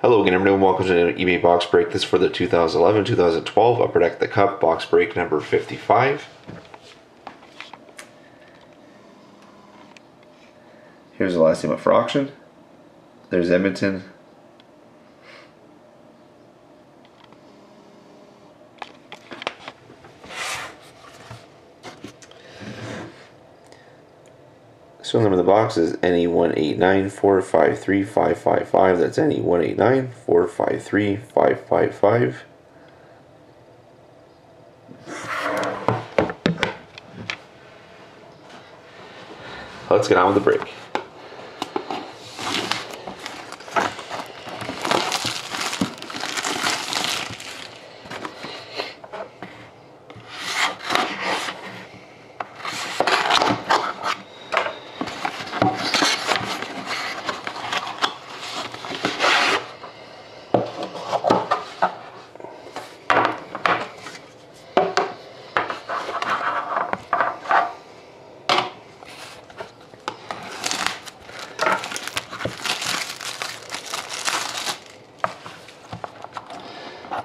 Hello again, everyone. Welcome to an eBay box break. This is for the 2011-2012 Upper Deck the Cup box break number 55. Here's the last team up for auction. There's Edmonton. So number of the box is NE189453555. That's NE189453555. Let's get on with the break.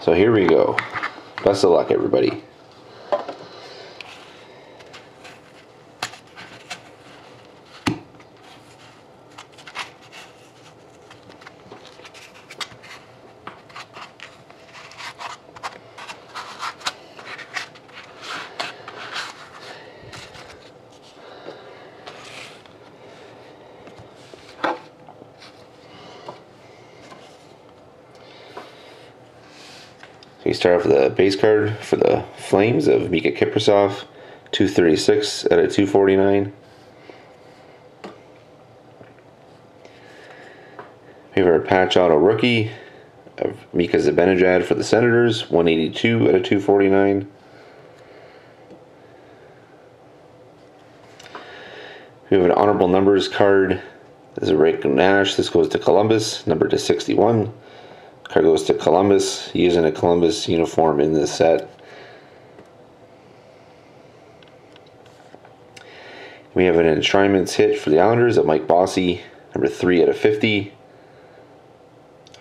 So here we go. Best of luck, everybody. We start off with the base card for the Flames of Mika Kiprasov, 236 out of 249. We have our patch auto rookie of Mika Zibanejad for the Senators, 182 out of 249. We have an honorable numbers card. This is a Rick Nash. This goes to Columbus, number to 61. Card goes to Columbus, using a Columbus uniform in this set. We have an enshrinements hit for the Islanders of Mike Bossy, number 3 out of 50.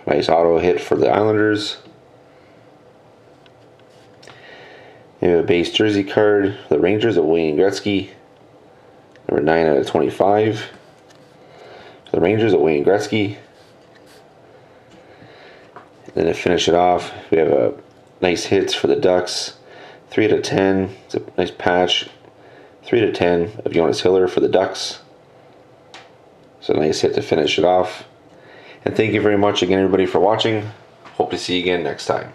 Nice auto hit for the Islanders. We have a base jersey card for the Rangers of Wayne Gretzky, number 9 out of 25. The Rangers of Wayne Gretzky. Then to finish it off, we have a nice hits for the Ducks, 3 out of 10. It's a nice patch, 3 out of 10 of Jonas Hiller for the Ducks. So a nice hit to finish it off. And thank you very much again, everybody, for watching. Hope to see you again next time.